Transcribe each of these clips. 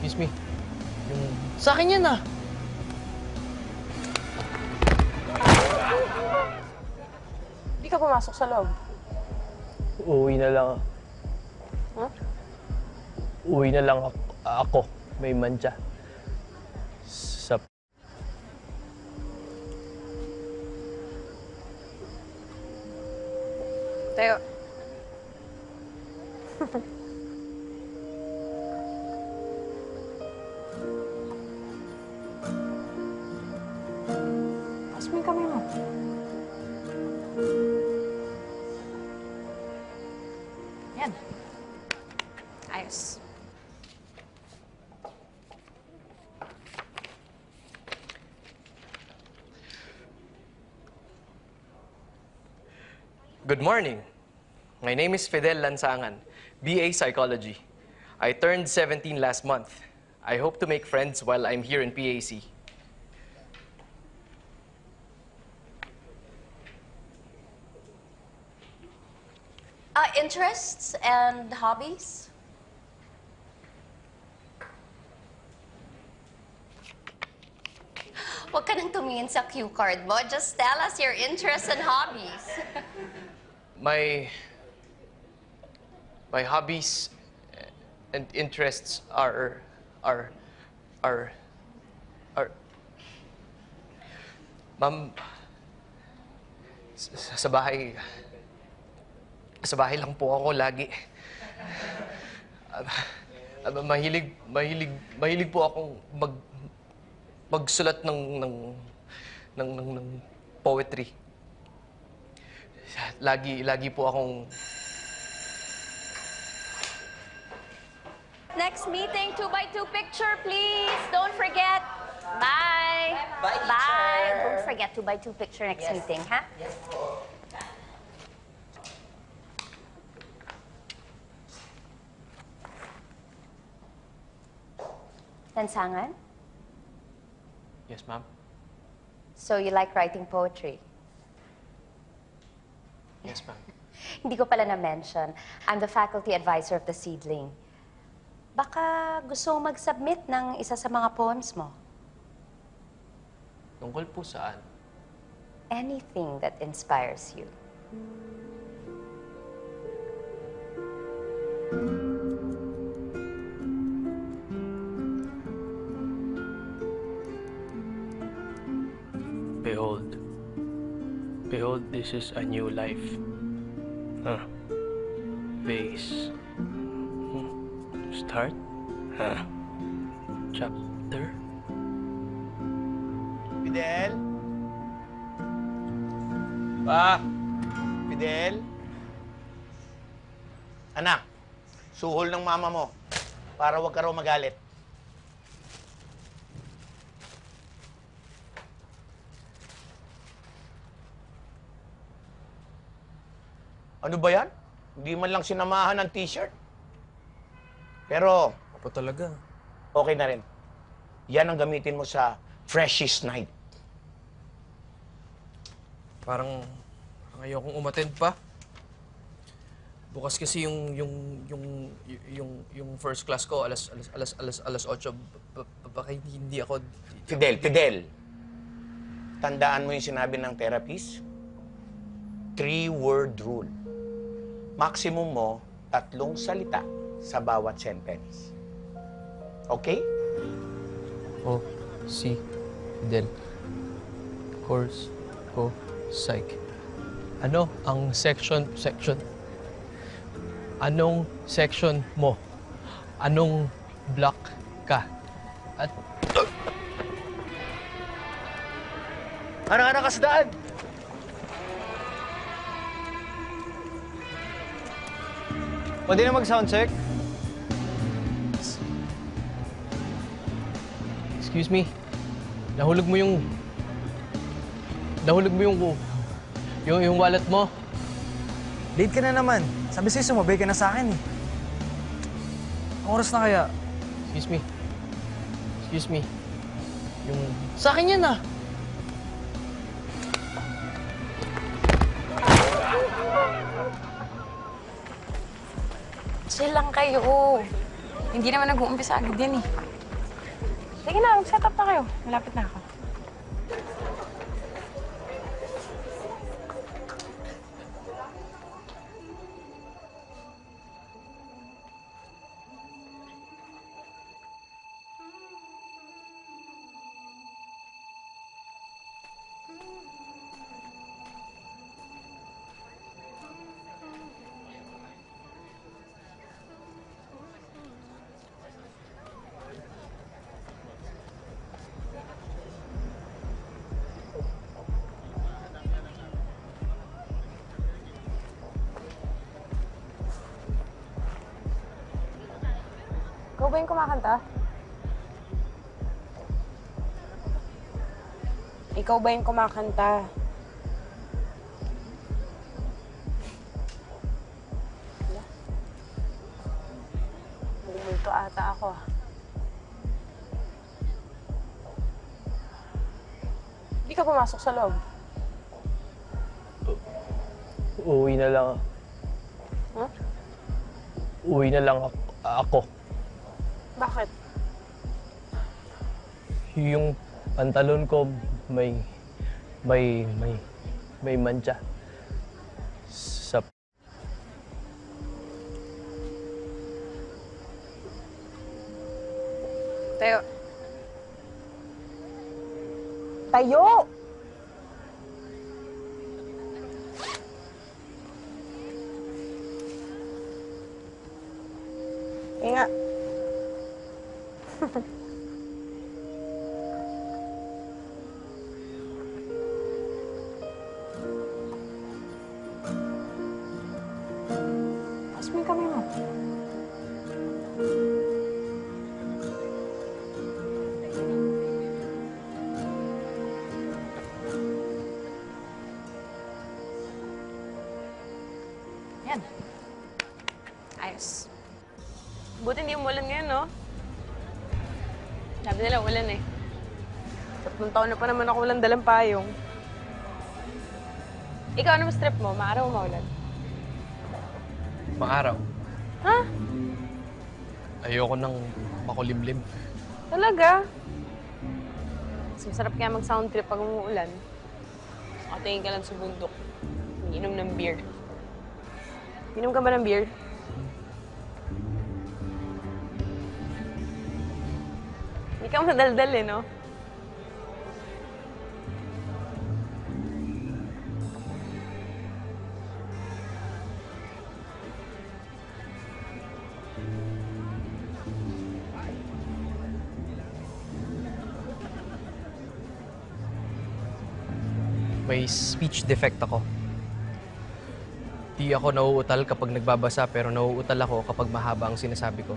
Excuse me. Yung... Sa akin yan, ah! Hindi ka pumasok sa loob. Uuwi na lang. Huh? Uuwi na lang ako. May mantsa. Sa... Tayo. Taas mo yung kamay mo. Yan. Ayos. Good morning. My name is Fidel Lansangan, BA Psychology. I turned 17 last month. I hope to make friends while I'm here in PAC. Interests and hobbies? Huwag ka nang tumingin sa cue card mo. Just tell us your interests and hobbies. My hobbies and interests are Ma'am, sa bahay lang po ako lagi. Mahilig po akong magsulat ng poetry. Lagi po akong... Next meeting, 2x2 picture, please. Don't forget. Bye. Bye, teacher. Bye. Don't forget 2x2 picture next meeting, ha? Yes po. Lansangan? Yes, ma'am? So you like writing poetry? Yes, ma'am. Hindi ko pala na-mention. I'm the faculty advisor of the Seedling. Baka gusto mo mag-submit ng isa sa mga poems mo. Tungkol po saan? Anything that inspires you. Behold, this is a new life. Phase. Start. Chapter. Fidel? Pa? Fidel? Anak, suhol ng mama mo para wag ka raw magalit. Ano ba yan? Hindi man lang sinamahan ng t-shirt. Pero, Apa talaga? okay na rin. Yan ang gamitin mo sa freshest night. Parang ayokong umattend pa. Bukas kasi yung first class ko alas 8. Baka hindi ako... Fidel. Tandaan mo yung sinabi ng therapist? 3-word rule. Maximum mo, 3 salita sa bawat sentence. Okay? O, si, Fidel. Course, ko, psych. Ano ang section? Anong section mo? Anong block ka? At... Ano kasdaan? Pwede na mag-soundcheck? Excuse me. Nahulog mo yung wallet mo. Late ka na naman. Sabi sa'yo, sumabay ka na sa akin eh. Ang oras na kaya? Excuse me. Yung... Sa akin yan, ah! Chill lang kayo. Hindi naman nag-uumpisa agad yan eh. Sige na, mag-set up na kayo. Malapit na ako. Ikaw ba yung kumakanta? Ikaw ba yung kumakanta? Wala. Nalilito ata ako ah. Hindi ka pumasok sa loob. Uuwi na lang. Huh? Uwi na lang ako. Bakit? Yung pantalon ko may mantsa. Sa Tayo. Tayo! Nga. Taas mo yung kamay mo. Yan. Ayos. Buti hindi umulan ngayon, no? Sabi nila ulan eh. 3 taon na pa naman ako walang dalang payong. Ikaw, ano mas trip mo? Maaraw o maulan? Maaraw. Ha? Ayoko nang makulimlim. Talaga? Mas masarap kaya mag-sound trip pag umuulan. Nakatingin ka lang sa bundok. Inom ng beer. Inom ka ba ng beer? Hindi ka madaldal eh, no? May speech defect ako. Di ako nauutal kapag nagbabasa pero nauutal ako kapag mahaba ang sinasabi ko.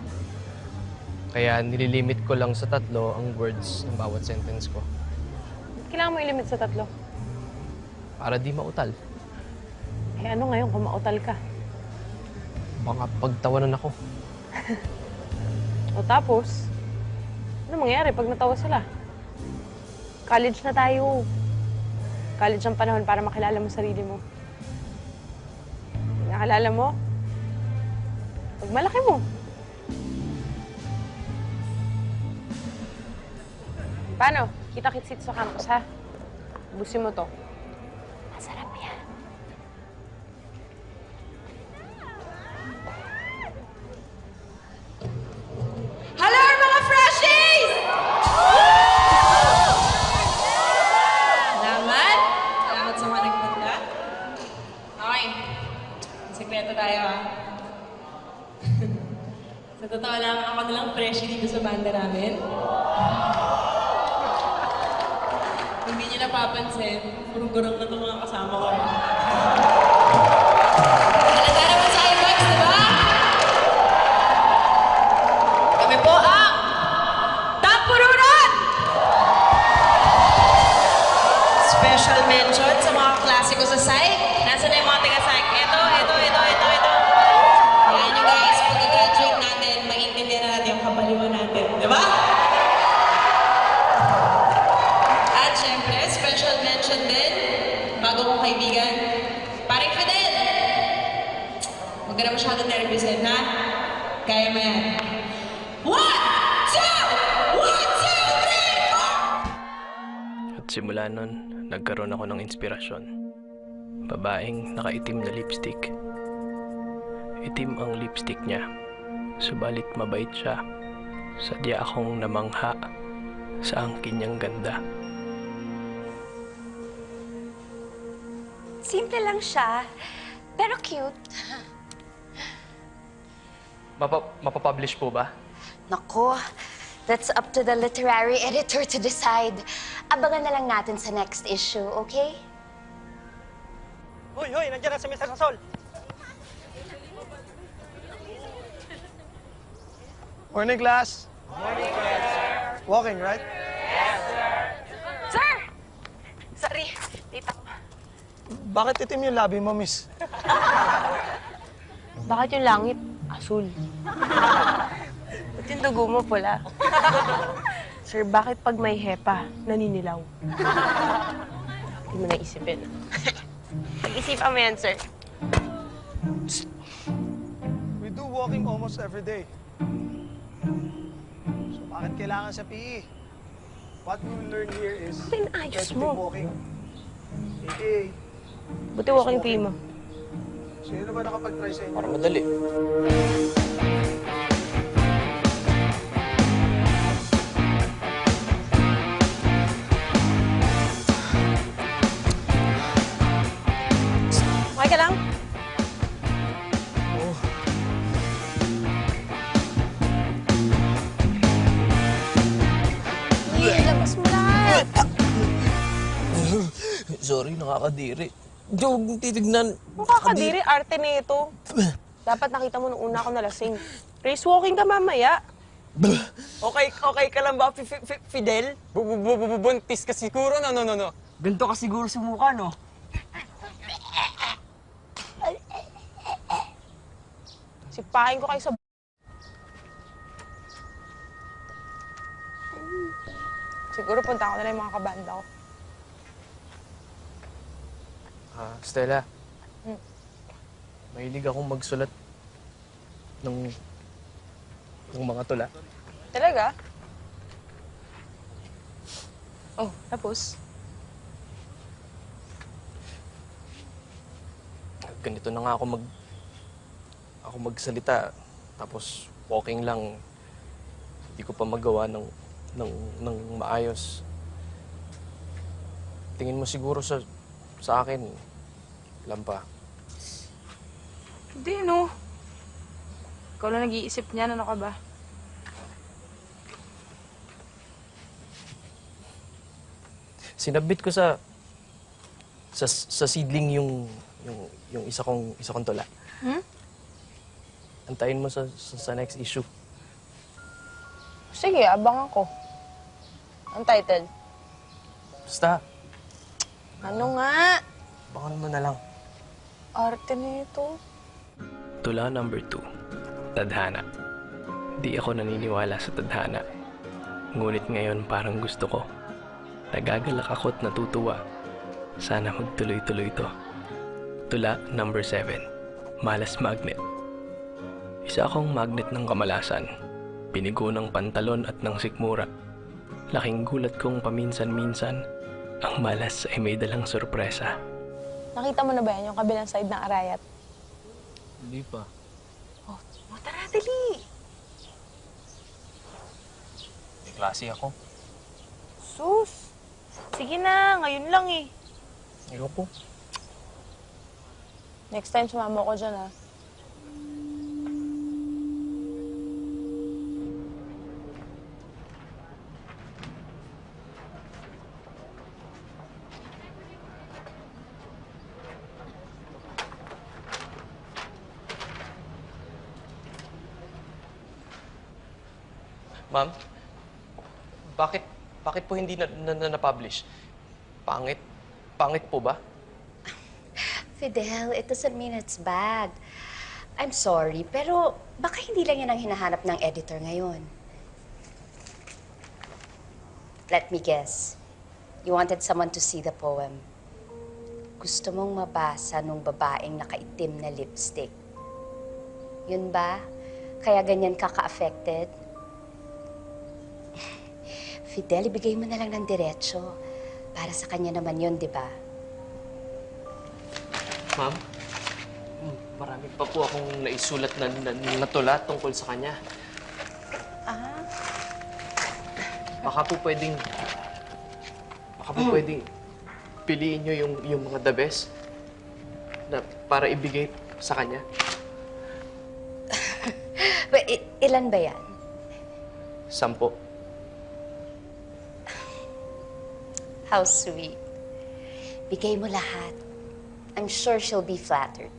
Kaya nililimit ko lang sa 3 ang words ng bawat sentence ko. Kailangan mo ilimit sa 3. Para di mautal. Eh ano ngayon kung mautal ka? Baka pagtawanan ako. O tapos, ano mangyayari pag natawa sila? College na tayo. College ang panahon para makilala mo sarili mo. Nakilala mo? Pag malaki mo. Paano? Kita-kitsit sa campus, ha? Ubusin mo to. Masarap yan. Hello, mga freshies! Salamat. Salamat sa mga nagpunta. Okay. Sikreto tayo, ha? Sa totoo lang, ako na lang freshie dito sa banda namin. Hindi niyo napapansin, puro-gurong na itong mga kasama ko. Halata naman sa IMAX, di ba? Kami po ang Tampurunan! Special mention sa mga klasiko sa psych. Nasaan na yung mga taga-psych? Ito. Ayan nyo guys, pag-graduate natin, maintindihan na natin yung kabaliwan natin. Di ba? At syempre, special mention din, bago kong kaibigan, Paring Fidel! Huwag ka na masyado nervousin, ha? Kaya mo yan. At simula nun, nagkaroon ako ng inspirasyon. Babaeng nakaitim na lipstick. Itim ang lipstick niya, subalit mabait siya. Sadya akong namangha sa angkin niyang ganda. Simple lang siya, pero cute. Mapapublish po ba? Nako, that's up to the literary editor to decide. Abangan na lang natin sa next issue, okay? Hoy, nandiyan na si Mr. Sasol. Morning, class. Morning, sir. Walking, right? Sir! Sorry, tita ko. Bakit itim yung labi mo, miss? Bakit yung langit asul? Ba't yung dugo mo pula? Sir, bakit pag may hepa, naninilaw? Hindi mo naisipin. Pag-isipan mo yan, sir. We do walking almost every day. So bakit kailangan sa PE? What we will learn here is Pinayos try to mo. keep walking. AA. Buti walking pee mo. Sino ba nakapag-try sa inyo? Para madali. Okay ka lang? Ilabas mo lahat! Sorry, nakakadiri. Hindi huwag mong titignan. Makakadiri, arte nito. Dapat nakita mo nung una ako nalasing. Race walking ka mamaya. Okay ka lang ba, Fidel? Buntis ka siguro, no. Ganito ka siguro sa mukha, no? Sipahin ko kayo sa... Siguro punta ko na lang yung mga kabanda ko. Stella. Mahilig akong magsulat ng mga tula. Talaga? Oh, tapos? Ganito na nga ako magsalita. Tapos walking lang. Hindi ko pa magawa ng maayos. Tingin mo siguro sa akin, lampa. Hindi, no. Ikaw lang nag-iisip niyan, ano ka ba? Sinabit ko sa seedling yung isa kong tula. Antayin mo sa next issue. Sige, abangan ko. Ang title? Basta, Ano nga? abangan mo na lang. Arte nito. Tula number 2, Tadhana. Di ako naniniwala sa tadhana. Ngunit ngayon parang gusto ko. Nagagalak ako't natutuwa. Sana magtuloy-tuloy to. Tula number 7, Malas Magnet. Isa akong magnet ng kamalasan. Pinigo ng pantalon at ng sikmura. Laking gulat kong paminsan-minsan, ang malas ay may dalang sorpresa. Nakita mo na ba yan, yung kabilang side ng Arayat? Hindi pa. Oh, tara, dali! May klase ako. Sus! Sige na, ngayon lang eh. Ayoko. Next time, sumama ko dyan, ha? Ma'am, bakit po hindi na-publish? Pangit po ba? Fidel, it doesn't mean it's bad. I'm sorry, pero baka hindi lang yan ang hinahanap ng editor ngayon. Let me guess. You wanted someone to see the poem. Gusto mong mabasa nung babaeng nakaitim na lipstick. Yun ba? Kaya ganyan ka ka-affected? Fidel, ibigay mo na lang ng diretso Para sa kanya naman yun, di ba? Ma'am, marami pa po akong naisulat na tula tungkol sa kanya. Baka po pwedeng piliin nyo yung mga the best na para ibigay sa kanya. Wait, ilan ba yan? 10. How sweet. Bigay mo lahat. I'm sure she'll be flattered.